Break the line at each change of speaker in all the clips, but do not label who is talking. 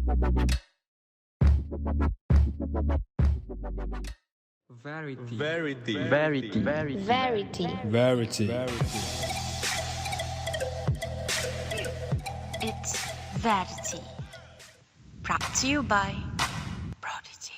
Verity.
Verity.
Verity.
Verity.
It's Verity. Brought to you by Prodigy.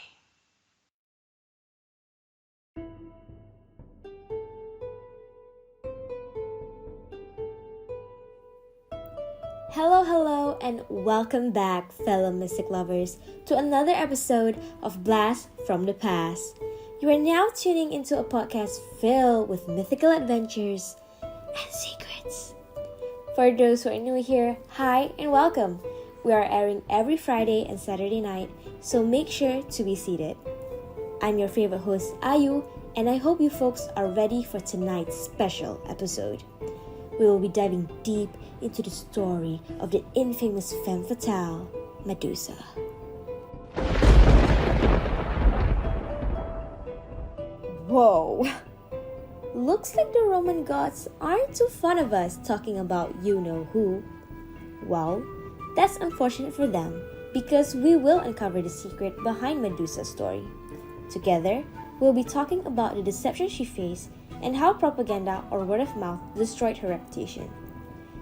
Hello, and welcome back, fellow mystic lovers, to another episode of Blast from the Past. You are now tuning into a podcast filled with mythical adventures and secrets. For those who are new here, hi and welcome. We are airing every Friday and Saturday night, so make sure to be seated. I'm your favorite host, Ayu, and I hope you folks are ready for tonight's special episode. We will be diving deep into the story of the infamous femme fatale, Medusa. Whoa! Looks like the Roman gods aren't too fond of us talking about you-know-who. Well, that's unfortunate for them because we will uncover the secret behind Medusa's story. Together, we'll be talking about the deception she faced and how propaganda or word of mouth destroyed her reputation.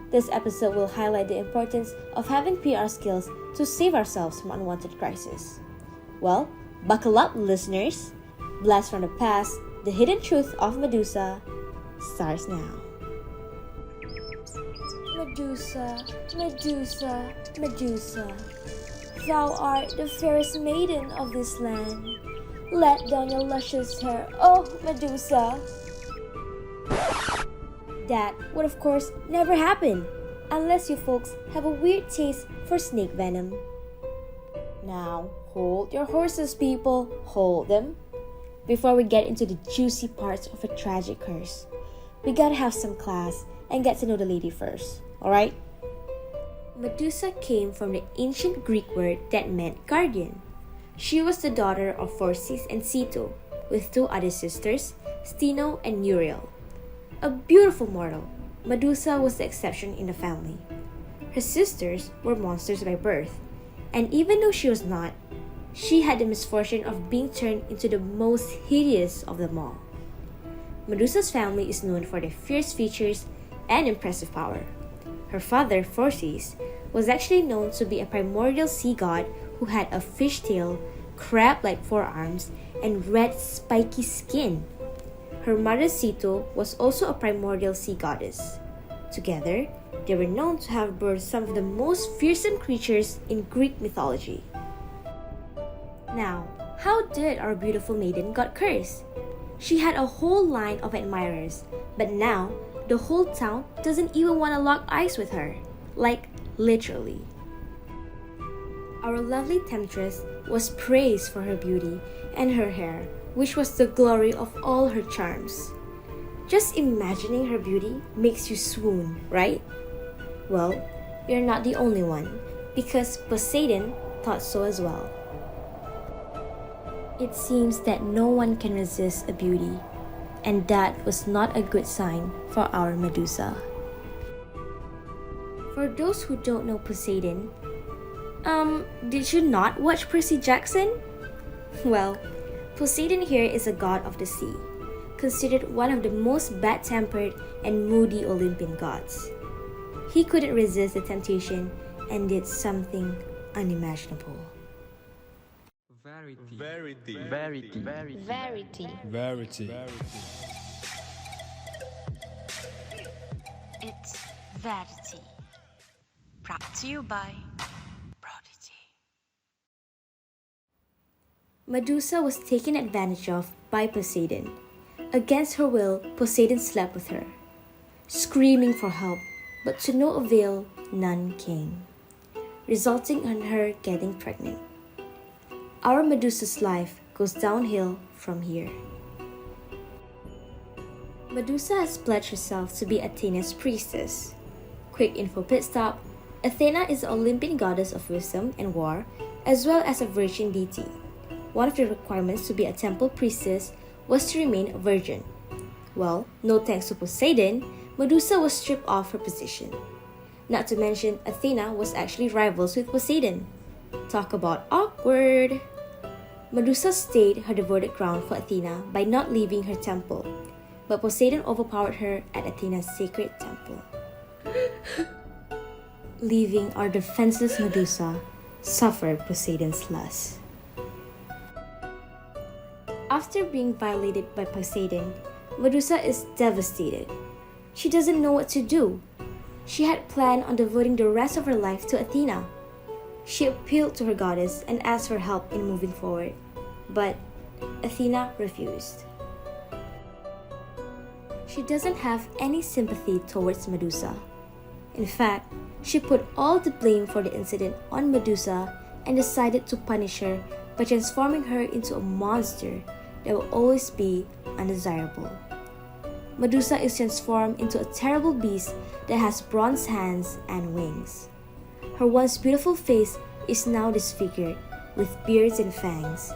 This episode will highlight the importance of having PR skills to save ourselves from unwanted crises. Well, buckle up, listeners! Blast from the Past, the hidden truth of Medusa, starts now. Medusa, Medusa, Medusa, thou art the fairest maiden of this land. Let down your luscious hair, oh Medusa! That would of course never happen unless you folks have a weird taste for snake venom. Now, hold your horses, people, hold them. Before we get into the juicy parts of a tragic curse, we gotta have some class and get to know the lady first, alright? Medusa came from the ancient Greek word that meant guardian. She was the daughter of Phorcys and Ceto, with two other sisters, Steno and Uriel. A beautiful mortal, Medusa was the exception in the family. Her sisters were monsters by birth, and even though she was not, she had the misfortune of being turned into the most hideous of them all. Medusa's family is known for their fierce features and impressive power. Her father, Phorcys, was actually known to be a primordial sea god who had a fish tail, crab-like forearms, and red spiky skin. Her mother Ceto was also a primordial sea goddess. Together, they were known to have birthed some of the most fearsome creatures in Greek mythology. Now, how did our beautiful maiden got cursed? She had a whole line of admirers, but now the whole town doesn't even want to lock eyes with her. Like, literally. Our lovely temptress was praised for her beauty and her hair, which was the glory of all her charms. Just imagining her beauty makes you swoon, right? Well, you're not the only one, because Poseidon thought so as well. It seems that no one can resist a beauty, and that was not a good sign for our Medusa. For those who don't know Poseidon, did you not watch Percy Jackson? Well, Poseidon here is a god of the sea, considered one of the most bad-tempered and moody Olympian gods. He couldn't resist the temptation and did something unimaginable.
Verity.
Verity.
It's Verity. Brought to you by Prodigy.
Medusa was taken advantage of by Poseidon. Against her will, Poseidon slept with her. Screaming for help, but to no avail, none came, resulting in her getting pregnant. Our Medusa's life goes downhill from here. Medusa has pledged herself to be Athena's priestess. Quick info pit stop: Athena is the Olympian goddess of wisdom and war, as well as a virgin deity. One of the requirements to be a temple priestess was to remain a virgin. Well, no thanks to Poseidon, Medusa was stripped off her position. Not to mention, Athena was actually rivals with Poseidon. Talk about awkward! Medusa stayed her devoted ground for Athena by not leaving her temple, but Poseidon overpowered her at Athena's sacred temple, leaving our defenseless Medusa suffer Poseidon's lust. After being violated by Poseidon, Medusa is devastated. She doesn't know what to do. She had planned on devoting the rest of her life to Athena. She appealed to her goddess and asked for help in moving forward, but Athena refused. She doesn't have any sympathy towards Medusa. In fact, she put all the blame for the incident on Medusa and decided to punish her by transforming her into a monster that will always be undesirable. Medusa is transformed into a terrible beast that has bronze hands and wings. Her once beautiful face is now disfigured with beards and fangs.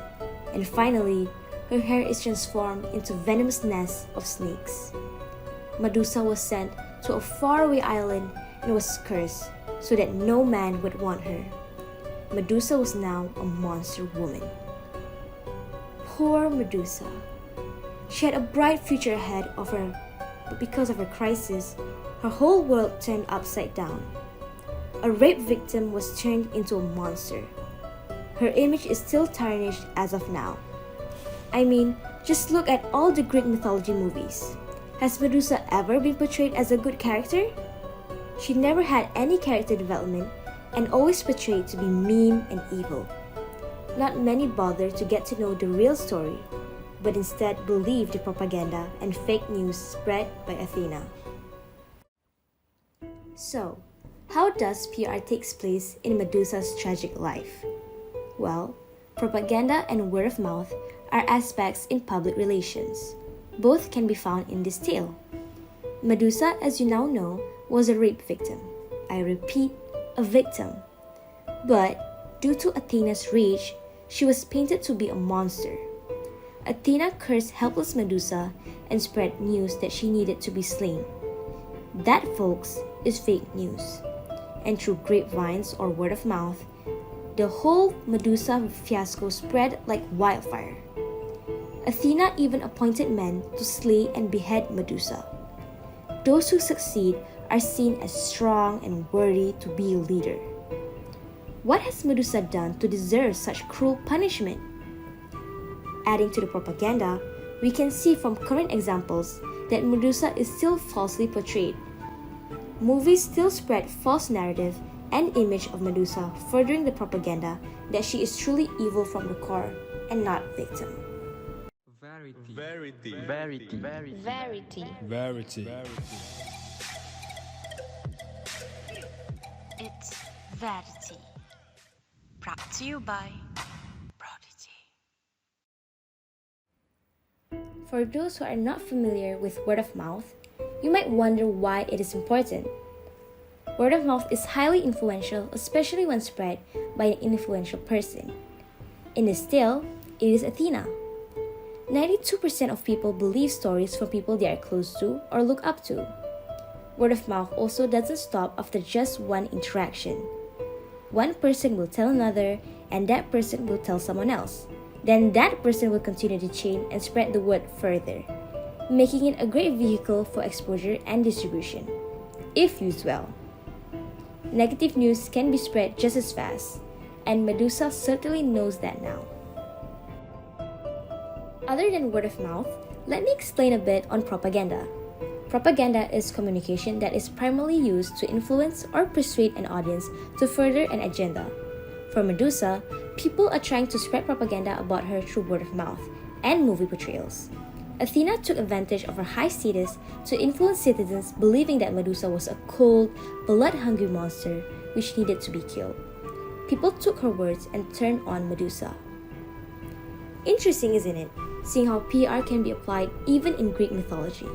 And finally, her hair is transformed into venomous nests of snakes. Medusa was sent to a faraway island and was cursed so that no man would want her. Medusa was now a monster woman. Poor Medusa. She had a bright future ahead of her, but because of her crisis, her whole world turned upside down. A rape victim was turned into a monster. Her image is still tarnished as of now. I mean, just look at all the Greek mythology movies. Has Medusa ever been portrayed as a good character? She never had any character development and always portrayed to be mean and evil. Not many bother to get to know the real story, but instead believe the propaganda and fake news spread by Athena. So, how does PR takes place in Medusa's tragic life? Well, propaganda and word of mouth are aspects in public relations. Both can be found in this tale. Medusa, as you now know, was a rape victim. I repeat, a victim. But due to Athena's rage, she was painted to be a monster. Athena cursed helpless Medusa and spread news that she needed to be slain. That, folks, is fake news. And through grapevines or word of mouth, the whole Medusa fiasco spread like wildfire. Athena even appointed men to slay and behead Medusa. Those who succeed are seen as strong and worthy to be a leader. What has Medusa done to deserve such cruel punishment? Adding to the propaganda, we can see from current examples that Medusa is still falsely portrayed. Movies still spread false narrative and image of Medusa, furthering the propaganda that she is truly evil from the core and not victim.
Verity.
It's Verity. Brought to you by Prodigy.
For those who are not familiar with word of mouth, you might wonder why it is important. Word of mouth is highly influential, especially when spread by an influential person. In this tale, it is Athena. 92% of people believe stories from people they are close to or look up to. Word of mouth also doesn't stop after just one interaction. One person will tell another, and that person will tell someone else. Then that person will continue the chain and spread the word further, making it a great vehicle for exposure and distribution, if used well. Negative news can be spread just as fast, and Medusa certainly knows that now. Other than word of mouth, let me explain a bit on propaganda. Propaganda is communication that is primarily used to influence or persuade an audience to further an agenda. For Medusa, people are trying to spread propaganda about her through word of mouth and movie portrayals. Athena took advantage of her high status to influence citizens believing that Medusa was a cold, blood-hungry monster which needed to be killed. People took her words and turned on Medusa. Interesting, isn't it? Seeing how PR can be applied even in Greek mythology.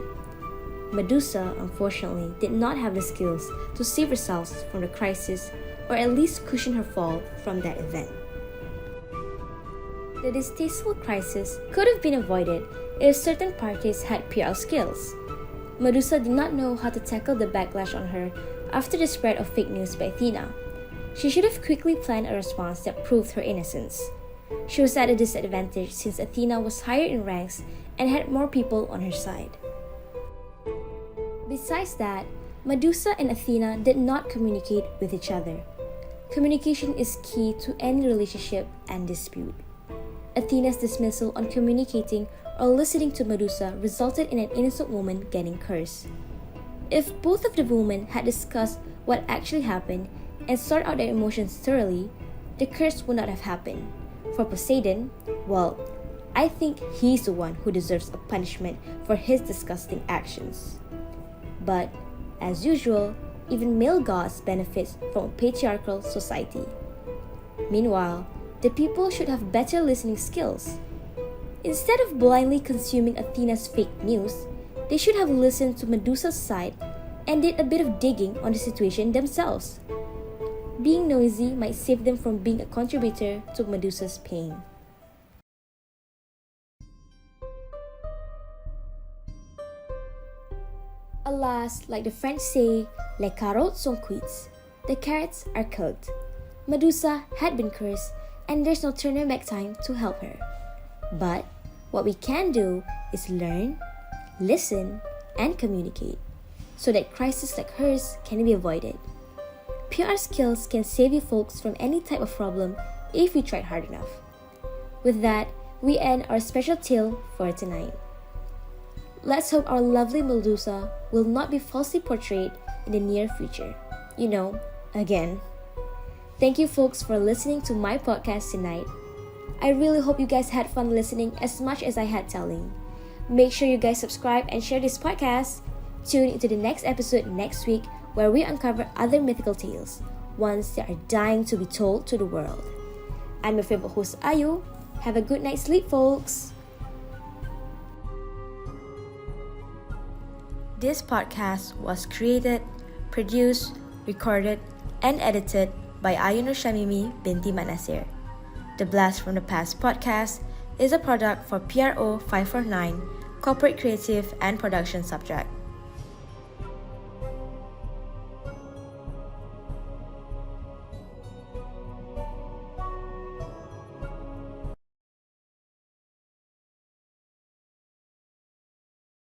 Medusa, unfortunately, did not have the skills to save herself from the crisis or at least cushion her fall from that event. The distasteful crisis could have been avoided if certain parties had PR skills. Medusa did not know how to tackle the backlash on her after the spread of fake news by Athena. She should have quickly planned a response that proved her innocence. She was at a disadvantage since Athena was higher in ranks and had more people on her side. Besides that, Medusa and Athena did not communicate with each other. Communication is key to any relationship and dispute. Athena's dismissal on communicating or listening to Medusa resulted in an innocent woman getting cursed. If both of the women had discussed what actually happened and sorted out their emotions thoroughly, the curse would not have happened. For Poseidon, well, I think he's the one who deserves a punishment for his disgusting actions. But, as usual, even male gods benefit from a patriarchal society. Meanwhile, the people should have better listening skills. Instead of blindly consuming Athena's fake news, they should have listened to Medusa's side and did a bit of digging on the situation themselves. Being noisy might save them from being a contributor to Medusa's pain. Alas, like the French say, les carottes sont cuites. The carrots are cooked. Medusa had been cursed, and there's no turning back time to help her. But what we can do is learn, listen, and communicate, so that crises like hers can be avoided. PR skills can save you folks from any type of problem if you tried hard enough. With that, we end our special tale for tonight. Let's hope our lovely Medusa will not be falsely portrayed in the near future. Again. Thank you folks for listening to my podcast tonight. I really hope you guys had fun listening as much as I had telling. Make sure you guys subscribe and share this podcast. Tune into the next episode next week where we uncover other mythical tales, ones that are dying to be told to the world. I'm your favorite host, Ayu. Have a good night's sleep, folks. This podcast was created, produced, recorded, and edited by Ayun Shamimi binti Manasir. The Blast from the Past podcast is a product for PRO 549, Corporate Creative and Production Subject.